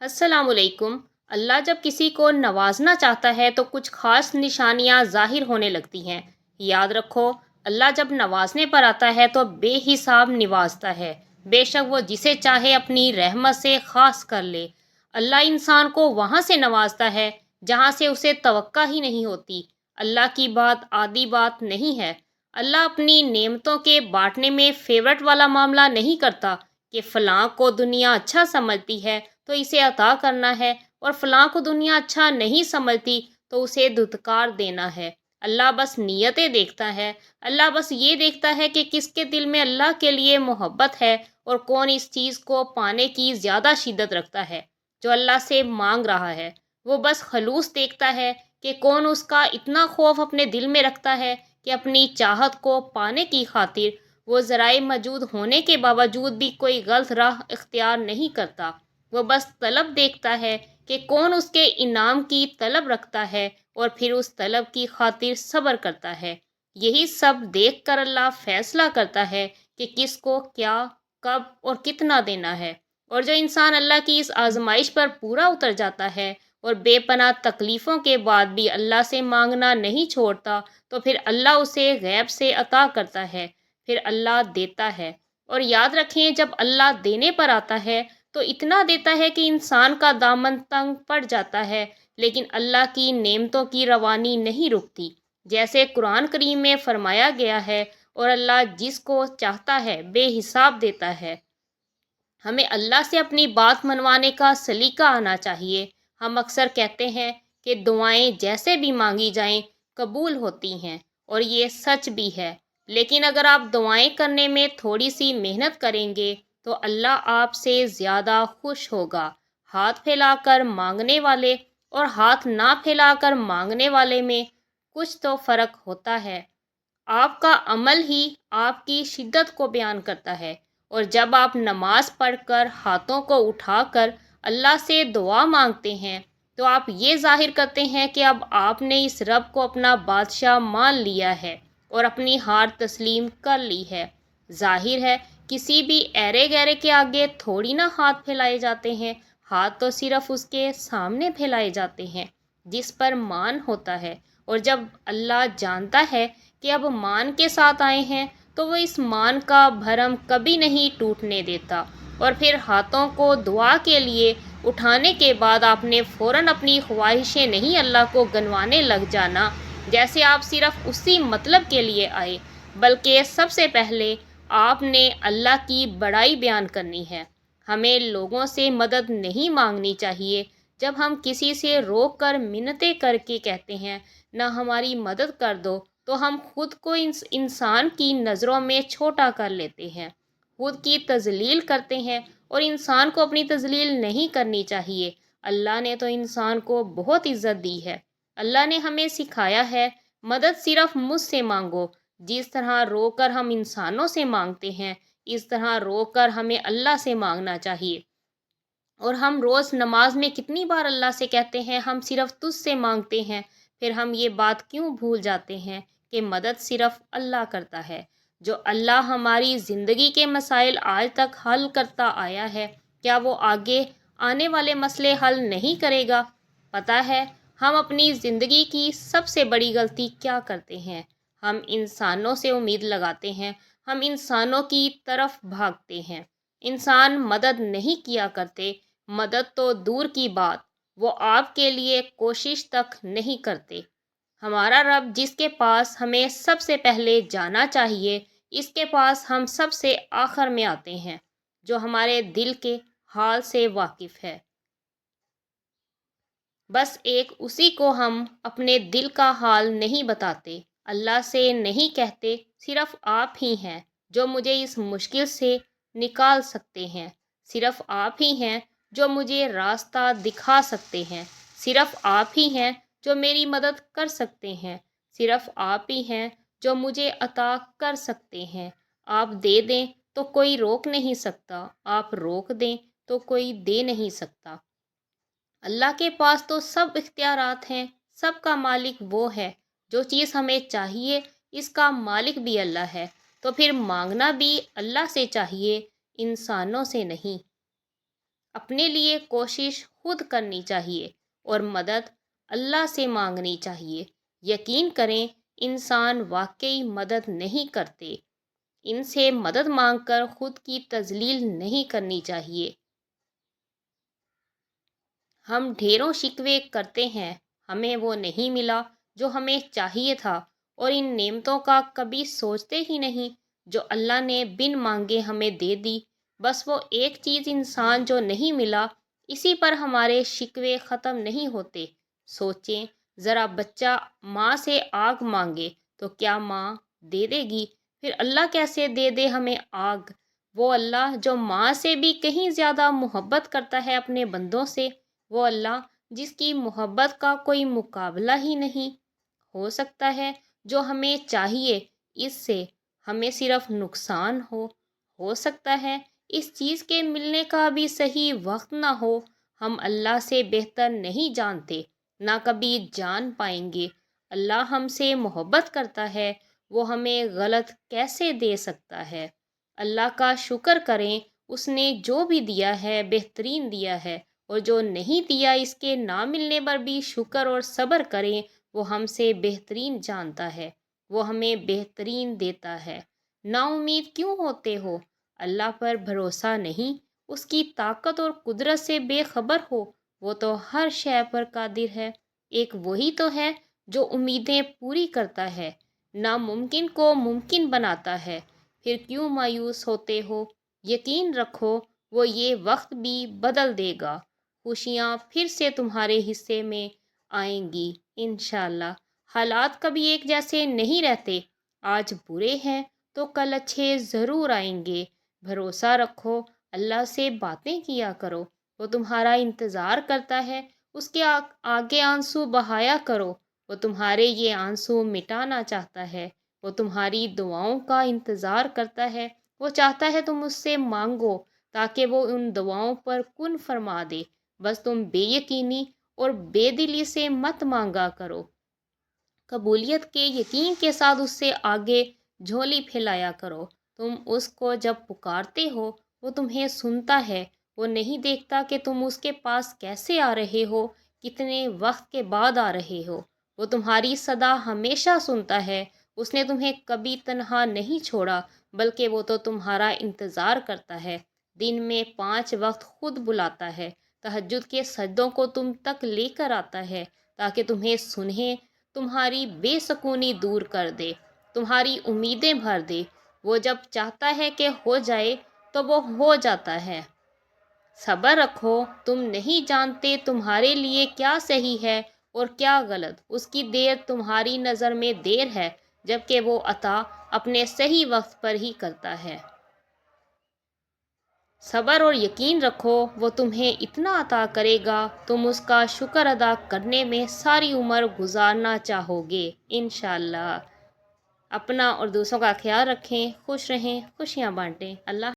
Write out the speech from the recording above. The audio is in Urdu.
السلام علیکم۔ اللہ جب کسی کو نوازنا چاہتا ہے تو کچھ خاص نشانیاں ظاہر ہونے لگتی ہیں۔ یاد رکھو، اللہ جب نوازنے پر آتا ہے تو بے حساب نوازتا ہے۔ بے شک وہ جسے چاہے اپنی رحمت سے خاص کر لے۔ اللہ انسان کو وہاں سے نوازتا ہے جہاں سے اسے توقع ہی نہیں ہوتی۔ اللہ کی بات عادی بات نہیں ہے۔ اللہ اپنی نعمتوں کے بانٹنے میں فیورٹ والا معاملہ نہیں کرتا کہ فلاں کو دنیا اچھا سمجھتی ہے تو اسے عطا کرنا ہے، اور فلاں کو دنیا اچھا نہیں سمجھتی تو اسے دھتکار دینا ہے۔ اللہ بس نیتیں دیکھتا ہے۔ اللہ بس یہ دیکھتا ہے کہ کس کے دل میں اللہ کے لیے محبت ہے اور کون اس چیز کو پانے کی زیادہ شدت رکھتا ہے جو اللہ سے مانگ رہا ہے۔ وہ بس خلوص دیکھتا ہے کہ کون اس کا اتنا خوف اپنے دل میں رکھتا ہے کہ اپنی چاہت کو پانے کی خاطر وہ ذرائع موجود ہونے کے باوجود بھی کوئی غلط راہ اختیار نہیں کرتا۔ وہ بس طلب دیکھتا ہے کہ کون اس کے انعام کی طلب رکھتا ہے اور پھر اس طلب کی خاطر صبر کرتا ہے۔ یہی سب دیکھ کر اللہ فیصلہ کرتا ہے کہ کس کو کیا، کب اور کتنا دینا ہے۔ اور جو انسان اللہ کی اس آزمائش پر پورا اتر جاتا ہے اور بے پناہ تکلیفوں کے بعد بھی اللہ سے مانگنا نہیں چھوڑتا تو پھر اللہ اسے غیب سے عطا کرتا ہے، پھر اللہ دیتا ہے۔ اور یاد رکھیں، جب اللہ دینے پر آتا ہے تو اتنا دیتا ہے کہ انسان کا دامن تنگ پڑ جاتا ہے، لیکن اللہ کی نعمتوں کی روانی نہیں رکتی، جیسے قرآن کریم میں فرمایا گیا ہے، اور اللہ جس کو چاہتا ہے بے حساب دیتا ہے۔ ہمیں اللہ سے اپنی بات منوانے کا سلیقہ آنا چاہیے۔ ہم اکثر کہتے ہیں کہ دعائیں جیسے بھی مانگی جائیں قبول ہوتی ہیں، اور یہ سچ بھی ہے، لیکن اگر آپ دعائیں کرنے میں تھوڑی سی محنت کریں گے تو اللہ آپ سے زیادہ خوش ہوگا۔ ہاتھ پھیلا کر مانگنے والے اور ہاتھ نہ پھیلا کر مانگنے والے میں کچھ تو فرق ہوتا ہے۔ آپ کا عمل ہی آپ کی شدت کو بیان کرتا ہے، اور جب آپ نماز پڑھ کر ہاتھوں کو اٹھا کر اللہ سے دعا مانگتے ہیں تو آپ یہ ظاہر کرتے ہیں کہ اب آپ نے اس رب کو اپنا بادشاہ مان لیا ہے اور اپنی ہار تسلیم کر لی ہے۔ ظاہر ہے، کسی بھی ایرے گیرے کے آگے تھوڑی نہ ہاتھ پھیلائے جاتے ہیں۔ ہاتھ تو صرف اس کے سامنے پھیلائے جاتے ہیں جس پر مان ہوتا ہے، اور جب اللہ جانتا ہے کہ اب مان کے ساتھ آئے ہیں تو وہ اس مان کا بھرم کبھی نہیں ٹوٹنے دیتا۔ اور پھر ہاتھوں کو دعا کے لیے اٹھانے کے بعد آپ نے فوراً اپنی خواہشیں نہیں اللہ کو گنوانے لگ جانا جیسے آپ صرف اسی مطلب کے لیے آئے، بلکہ سب سے پہلے آپ نے اللہ کی بڑائی بیان کرنی ہے۔ ہمیں لوگوں سے مدد نہیں مانگنی چاہیے۔ جب ہم کسی سے رو کر منتیں کر کے کہتے ہیں نہ ہماری مدد کر دو تو ہم خود کو انسان کی نظروں میں چھوٹا کر لیتے ہیں، خود کی تذلیل کرتے ہیں، اور انسان کو اپنی تذلیل نہیں کرنی چاہیے۔ اللہ نے تو انسان کو بہت عزت دی ہے۔ اللہ نے ہمیں سکھایا ہے مدد صرف مجھ سے مانگو۔ جس طرح رو کر ہم انسانوں سے مانگتے ہیں، اس طرح رو کر ہمیں اللہ سے مانگنا چاہیے۔ اور ہم روز نماز میں کتنی بار اللہ سے کہتے ہیں ہم صرف تجھ سے مانگتے ہیں، پھر ہم یہ بات کیوں بھول جاتے ہیں کہ مدد صرف اللہ کرتا ہے۔ جو اللہ ہماری زندگی کے مسائل آج تک حل کرتا آیا ہے، کیا وہ آگے آنے والے مسئلے حل نہیں کرے گا؟ پتہ ہے ہم اپنی زندگی کی سب سے بڑی غلطی کیا کرتے ہیں؟ ہم انسانوں سے امید لگاتے ہیں، ہم انسانوں کی طرف بھاگتے ہیں۔ انسان مدد نہیں کیا کرتے، مدد تو دور کی بات، وہ آپ کے لیے کوشش تک نہیں کرتے۔ ہمارا رب جس کے پاس ہمیں سب سے پہلے جانا چاہیے، اس کے پاس ہم سب سے آخر میں آتے ہیں، جو ہمارے دل کے حال سے واقف ہے۔ بس ایک اسی کو ہم اپنے دل کا حال نہیں بتاتے، اللہ سے نہیں کہتے صرف آپ ہی ہیں جو مجھے اس مشکل سے نکال سکتے ہیں، صرف آپ ہی ہیں جو مجھے راستہ دکھا سکتے ہیں، صرف آپ ہی ہیں جو میری مدد کر سکتے ہیں، صرف آپ ہی ہیں جو مجھے عطا کر سکتے ہیں۔ آپ دے دیں تو کوئی روک نہیں سکتا، آپ روک دیں تو کوئی دے نہیں سکتا۔ اللہ کے پاس تو سب اختیارات ہیں، سب کا مالک وہ ہے۔ جو چیز ہمیں چاہیے اس کا مالک بھی اللہ ہے، تو پھر مانگنا بھی اللہ سے چاہیے، انسانوں سے نہیں۔ اپنے لیے کوشش خود کرنی چاہیے اور مدد اللہ سے مانگنی چاہیے۔ یقین کریں انسان واقعی مدد نہیں کرتے، ان سے مدد مانگ کر خود کی تذلیل نہیں کرنی چاہیے۔ ہم ڈھیروں شکوے کرتے ہیں، ہمیں وہ نہیں ملا جو ہمیں چاہیے تھا، اور ان نعمتوں کا کبھی سوچتے ہی نہیں جو اللہ نے بن مانگے ہمیں دے دی۔ بس وہ ایک چیز انسان جو نہیں ملا، اسی پر ہمارے شکوے ختم نہیں ہوتے۔ سوچیں ذرا، بچہ ماں سے آگ مانگے تو کیا ماں دے دے گی؟ پھر اللہ کیسے دے دے ہمیں آگ؟ وہ اللہ جو ماں سے بھی کہیں زیادہ محبت کرتا ہے اپنے بندوں سے، وہ اللہ جس کی محبت کا کوئی مقابلہ ہی نہیں۔ ہو سکتا ہے جو ہمیں چاہیے اس سے ہمیں صرف نقصان ہو سکتا ہے اس چیز کے ملنے کا بھی صحیح وقت نہ ہو۔ ہم اللہ سے بہتر نہیں جانتے، نہ کبھی جان پائیں گے۔ اللہ ہم سے محبت کرتا ہے، وہ ہمیں غلط کیسے دے سکتا ہے؟ اللہ کا شکر کریں، اس نے جو بھی دیا ہے بہترین دیا ہے، اور جو نہیں دیا اس کے نہ ملنے پر بھی شکر اور صبر کریں، وہ ہم سے بہترین جانتا ہے، وہ ہمیں بہترین دیتا ہے۔ نا امید کیوں ہوتے ہو؟ اللہ پر بھروسہ نہیں؟ اس کی طاقت اور قدرت سے بے خبر ہو؟ وہ تو ہر شے پر قادر ہے۔ ایک وہی تو ہے جو امیدیں پوری کرتا ہے، ناممکن کو ممکن بناتا ہے۔ پھر کیوں مایوس ہوتے ہو؟ یقین رکھو وہ یہ وقت بھی بدل دے گا، خوشیاں پھر سے تمہارے حصے میں آئیں گی انشاءاللہ۔ حالات کبھی ایک جیسے نہیں رہتے، آج برے ہیں تو کل اچھے ضرور آئیں گے۔ بھروسہ رکھو، اللہ سے باتیں کیا کرو، وہ تمہارا انتظار کرتا ہے۔ اس کے آگے آنسو بہایا کرو، وہ تمہارے یہ آنسو مٹانا چاہتا ہے۔ وہ تمہاری دعاؤں کا انتظار کرتا ہے، وہ چاہتا ہے تم اس سے مانگو تاکہ وہ ان دعاؤں پر کن فرما دے۔ بس تم بے یقینی اور بے دلی سے مت مانگا کرو، قبولیت کے یقین کے ساتھ اس سے آگے جھولی پھیلایا کرو۔ تم اس کو جب پکارتے ہو وہ تمہیں سنتا ہے، وہ نہیں دیکھتا کہ تم اس کے پاس کیسے آ رہے ہو، کتنے وقت کے بعد آ رہے ہو۔ وہ تمہاری صدا ہمیشہ سنتا ہے، اس نے تمہیں کبھی تنہا نہیں چھوڑا، بلکہ وہ تو تمہارا انتظار کرتا ہے۔ دن میں 5 وقت خود بلاتا ہے، تہجد کے سجدوں کو تم تک لے کر آتا ہے تاکہ تمہیں سنیں، تمہاری بے سکونی دور کر دے، تمہاری امیدیں بھر دے۔ وہ جب چاہتا ہے کہ ہو جائے تو وہ ہو جاتا ہے۔ صبر رکھو، تم نہیں جانتے تمہارے لیے کیا صحیح ہے اور کیا غلط۔ اس کی دیر تمہاری نظر میں دیر ہے، جبکہ وہ عطا اپنے صحیح وقت پر ہی کرتا ہے۔ صبر اور یقین رکھو، وہ تمہیں اتنا عطا کرے گا تم اس کا شکر ادا کرنے میں ساری عمر گزارنا چاہو گے انشاءاللہ۔ اپنا اور دوسروں کا خیال رکھیں، خوش رہیں، خوشیاں بانٹیں۔ اللہ